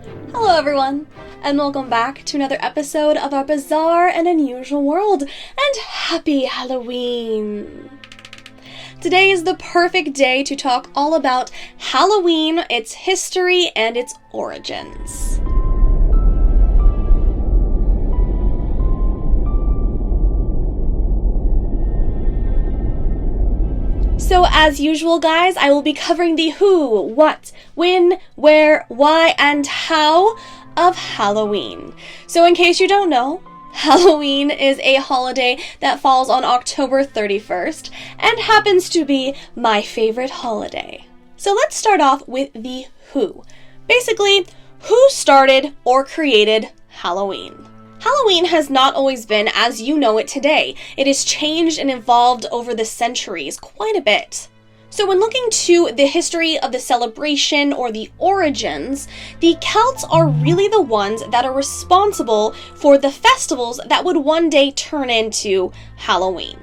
Hello everyone, and welcome back to another episode of our bizarre and unusual world, and happy Halloween! Today is the perfect day to talk all about Halloween, its history, and its origins. So as usual, guys, I will be covering the who, what, when, where, why, and how of Halloween. So in case you don't know, Halloween is a holiday that falls on October 31st and happens to be my favorite holiday. So let's start off with the who. Basically, who started or created Halloween? Halloween has not always been as you know it today. It has changed and evolved over the centuries quite a bit. So when looking to the history of the celebration or the origins, the Celts are really the ones that are responsible for the festivals that would one day turn into Halloween.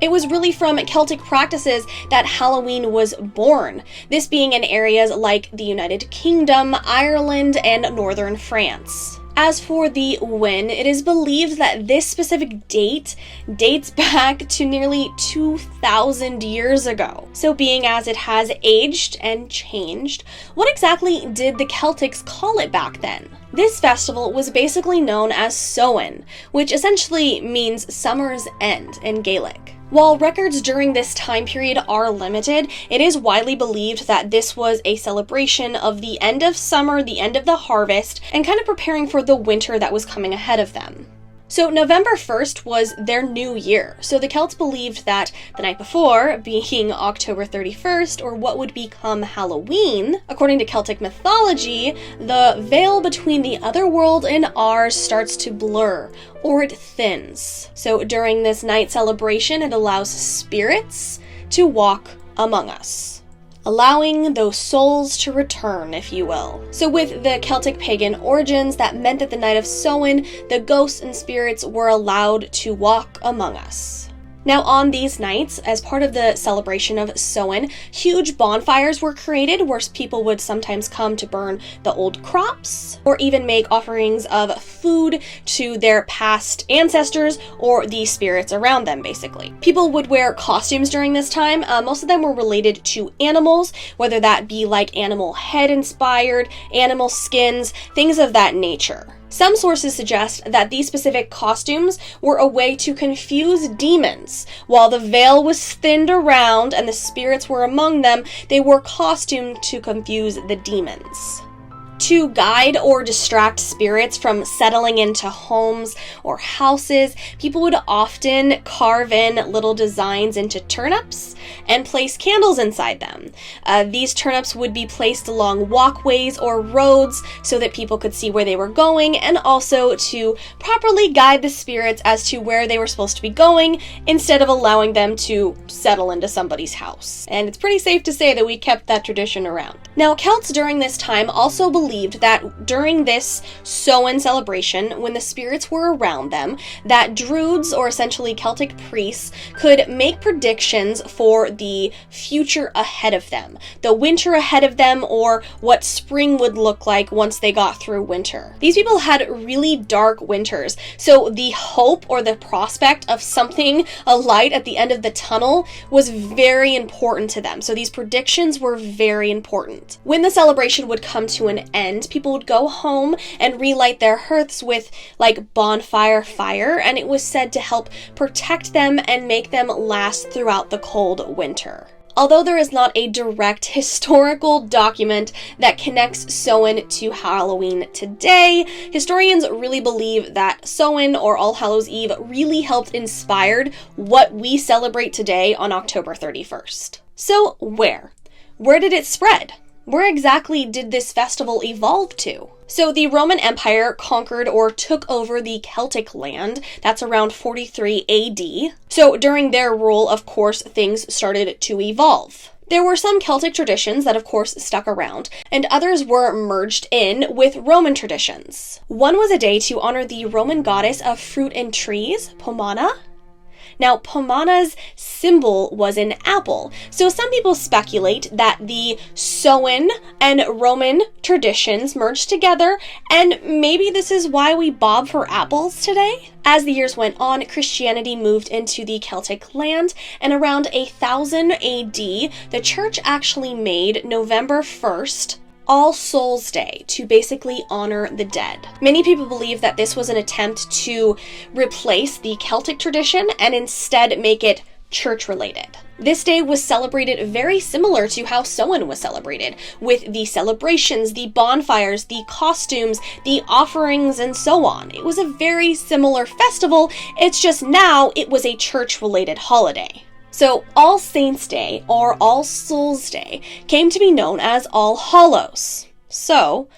It was really from Celtic practices that Halloween was born, this being in areas like the United Kingdom, Ireland, and northern France. As for the when, it is believed that this specific date dates back to nearly 2,000 years ago. So being as it has aged and changed, what exactly did the Celtics call it back then? This festival was basically known as Samhain, which essentially means summer's end in Gaelic. While records during this time period are limited, it is widely believed that this was a celebration of the end of summer, the end of the harvest, and kind of preparing for the winter that was coming ahead of them. So November 1st was their new year, so the Celts believed that the night before, being October 31st, or what would become Halloween, according to Celtic mythology, the veil between the other world and ours starts to blur, or it thins. So during this night celebration, it allows spirits to walk among us, allowing those souls to return, if you will. So with the Celtic pagan origins, that meant that the night of Samhain, the ghosts and spirits were allowed to walk among us. Now on these nights, as part of the celebration of Samhain, huge bonfires were created where people would sometimes come to burn the old crops, or even make offerings of food to their past ancestors or the spirits around them, basically. People would wear costumes during this time. Most of them were related to animals, whether that be like animal head inspired, animal skins, things of that nature. Some sources suggest that these specific costumes were a way to confuse demons. While the veil was thinned around and the spirits were among them, they were costumed to confuse the demons. To guide or distract spirits from settling into homes or houses, people would often carve in little designs into turnips and place candles inside them. These turnips would be placed along walkways or roads so that people could see where they were going, and also to properly guide the spirits as to where they were supposed to be going instead of allowing them to settle into somebody's house. And it's pretty safe to say that we kept that tradition around. Now, Celts during this time also believed that during this Samhain celebration, when the spirits were around them, that druids, or essentially Celtic priests, could make predictions for the future ahead of them, the winter ahead of them, or what spring would look like once they got through winter. These people had really dark winters, so the hope or the prospect of something, a light at the end of the tunnel, was very important to them. So these predictions were very important. When the celebration would come to an end, people would go home and relight their hearths with like bonfire fire, and it was said to help protect them and make them last throughout the cold winter. Although there is not a direct historical document that connects Samhain to Halloween today, historians really believe that Samhain, or All Hallows Eve, really helped inspire what we celebrate today on October 31st. So where did it spread? Where exactly did this festival evolve to? So the Roman Empire conquered or took over the Celtic land. That's around 43 AD. So during their rule, of course, things started to evolve. There were some Celtic traditions that of course stuck around, and others were merged in with Roman traditions. One was a day to honor the Roman goddess of fruit and trees, Pomona. Now, Pomana's symbol was an apple, so some people speculate that the Samhain and Roman traditions merged together, and maybe this is why we bob for apples today. As the years went on, Christianity moved into the Celtic land, and around 1000 AD, the church actually made November 1st All Souls Day to basically honor the dead. Many people believe that this was an attempt to replace the Celtic tradition and instead make it church-related. This day was celebrated very similar to how Samhain was celebrated, with the celebrations, the bonfires, the costumes, the offerings, and so on. It was a very similar festival, it's just now it was a church-related holiday. So All Saints' Day, or All Souls' Day, came to be known as All Hallows. So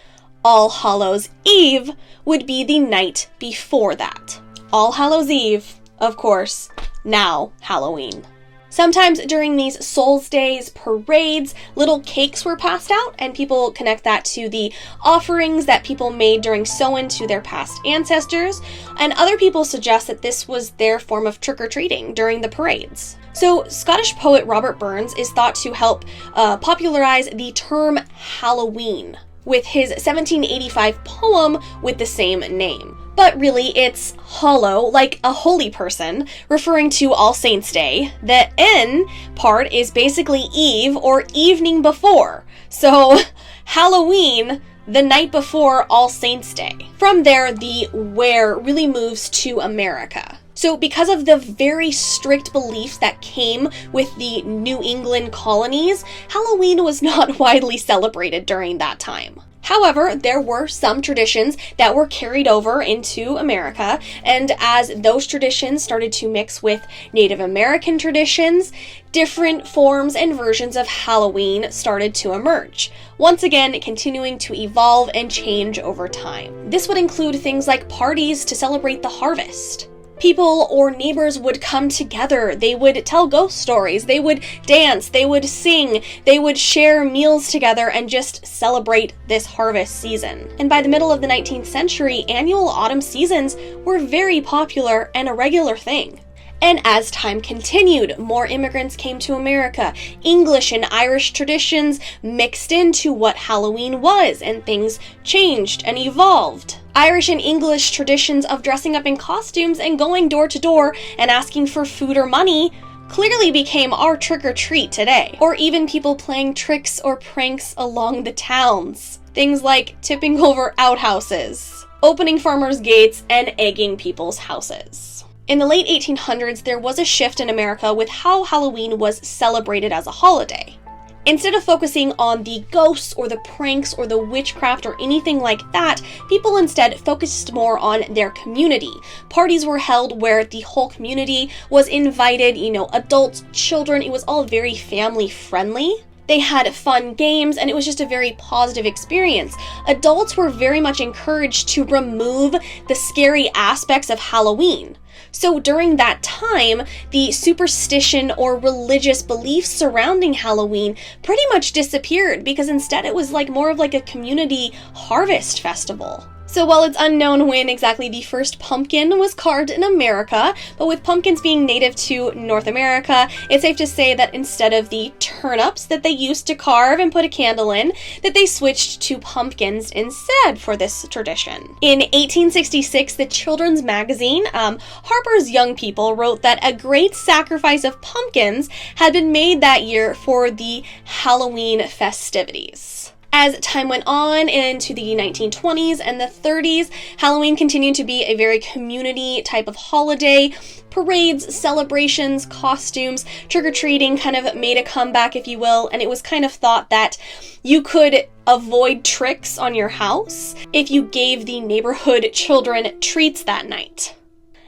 All Hallows' Eve would be the night before that. All Hallows' Eve, of course, now Halloween. Sometimes during these Souls Days parades, little cakes were passed out, and people connect that to the offerings that people made during Samhain to their past ancestors, and other people suggest that this was their form of trick-or-treating during the parades. So Scottish poet Robert Burns is thought to help popularize the term Halloween with his 1785 poem with the same name. But really, it's hollow, like a holy person, referring to All Saints' Day. The N part is basically eve or evening before. So Halloween, the night before All Saints' Day. From there, the where really moves to America. So because of the very strict beliefs that came with the New England colonies, Halloween was not widely celebrated during that time. However, there were some traditions that were carried over into America, and as those traditions started to mix with Native American traditions, different forms and versions of Halloween started to emerge, once again continuing to evolve and change over time. This would include things like parties to celebrate the harvest. People or neighbors would come together, they would tell ghost stories, they would dance, they would sing, they would share meals together and just celebrate this harvest season. And by the middle of the 19th century, annual autumn seasons were very popular and a regular thing. And as time continued, more immigrants came to America. English and Irish traditions mixed into what Halloween was, and things changed and evolved. Irish and English traditions of dressing up in costumes and going door to door and asking for food or money clearly became our trick-or-treat today. Or even people playing tricks or pranks along the towns. Things like tipping over outhouses, opening farmers' gates, and egging people's houses. In the late 1800s, there was a shift in America with how Halloween was celebrated as a holiday. Instead of focusing on the ghosts or the pranks or the witchcraft or anything like that, people instead focused more on their community. Parties were held where the whole community was invited, adults, children, it was all very family friendly. They had fun games, and it was just a very positive experience. Adults were very much encouraged to remove the scary aspects of Halloween. So during that time, the superstition or religious beliefs surrounding Halloween pretty much disappeared, because instead it was more of a community harvest festival. So while it's unknown when exactly the first pumpkin was carved in America, but with pumpkins being native to North America, it's safe to say that instead of the turnips that they used to carve and put a candle in, that they switched to pumpkins instead for this tradition. In 1866, the children's magazine, Harper's Young People, wrote that a great sacrifice of pumpkins had been made that year for the Halloween festivities. As time went on into the 1920s and the 30s, Halloween continued to be a very community type of holiday. Parades, celebrations, costumes, trick-or-treating kind of made a comeback, if you will, and it was kind of thought that you could avoid tricks on your house if you gave the neighborhood children treats that night.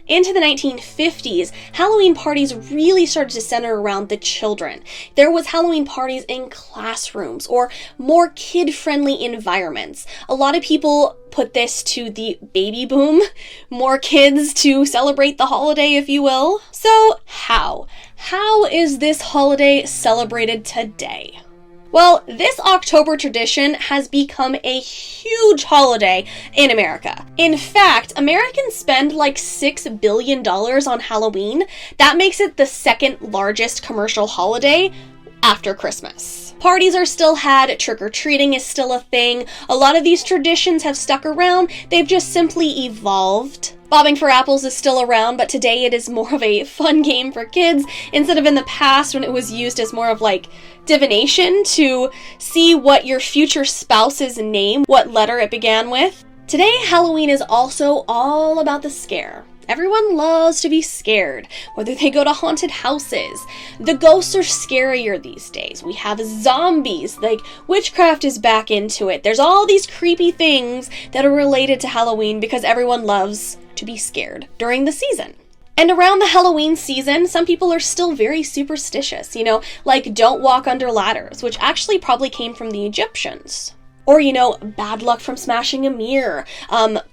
Into the 1950s, Halloween parties really started to center around the children. There was Halloween parties in classrooms or more kid-friendly environments. A lot of people put this to the baby boom, more kids to celebrate the holiday, if you will. So how is this holiday celebrated today? Well, this October tradition has become a huge holiday in America. In fact, Americans spend like $6 billion on Halloween. That makes it the second largest commercial holiday after Christmas. Parties are still had, trick-or-treating is still a thing. A lot of these traditions have stuck around, they've just simply evolved. Bobbing for apples is still around, but today it is more of a fun game for kids instead of in the past when it was used as more of like divination to see what your future spouse's name, what letter it began with. Today, Halloween is also all about the scare. Everyone loves to be scared, whether they go to haunted houses. The ghosts are scarier these days. We have zombies, like witchcraft is back into it. There's all these creepy things that are related to Halloween because everyone loves to be scared during the season. And around the Halloween season, some people are still very superstitious, like don't walk under ladders, which actually probably came from the Egyptians. Or, bad luck from smashing a mirror,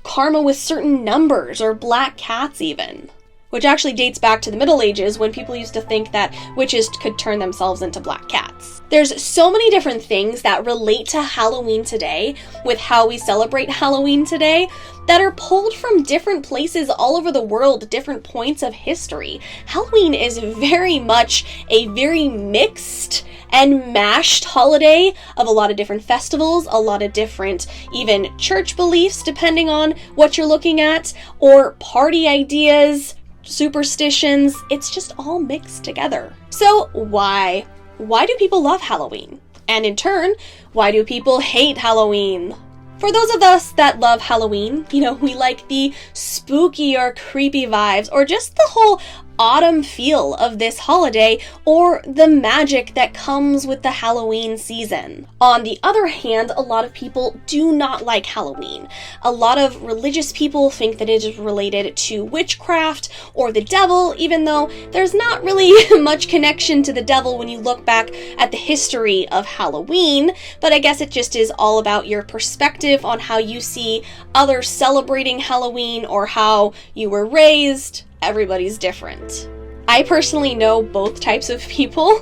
karma with certain numbers, or black cats even. Which actually dates back to the Middle Ages when people used to think that witches could turn themselves into black cats. There's so many different things that relate to Halloween today with how we celebrate Halloween today that are pulled from different places all over the world, different points of history. Halloween is very much a very mixed and mashed holiday of a lot of different festivals, a lot of different even church beliefs depending on what you're looking at, or party ideas, superstitions. It's just all mixed together. So why do people love Halloween? And in turn, why do people hate Halloween? For those of us that love Halloween, we like the spooky or creepy vibes, or just the whole autumn feel of this holiday, or the magic that comes with the Halloween season. On the other hand, a lot of people do not like Halloween. A lot of religious people think that it is related to witchcraft or the devil, even though there's not really much connection to the devil when you look back at the history of Halloween, but I guess it just is all about your perspective on how you see others celebrating Halloween or how you were raised. Everybody's different. I personally know both types of people.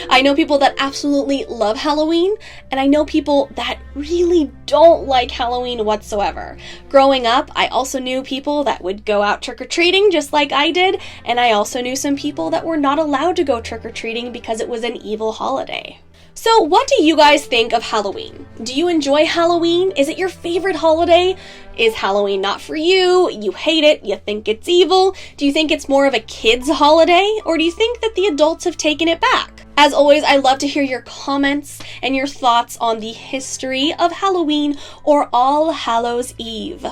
I know people that absolutely love Halloween, and I know people that really don't like Halloween whatsoever. Growing up, I also knew people that would go out trick-or-treating just like I did, and I also knew some people that were not allowed to go trick-or-treating because it was an evil holiday. So what do you guys think of Halloween? Do you enjoy Halloween? Is it your favorite holiday? Is Halloween not for you? You hate it? You think it's evil? Do you think it's more of a kid's holiday? Or do you think that the adults have taken it back? As always, I love to hear your comments and your thoughts on the history of Halloween or All Hallows Eve.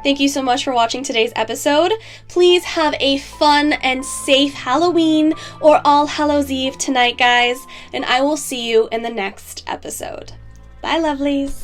Thank you so much for watching today's episode. Please have a fun and safe Halloween or All Hallows Eve tonight, guys, and I will see you in the next episode. Bye, lovelies.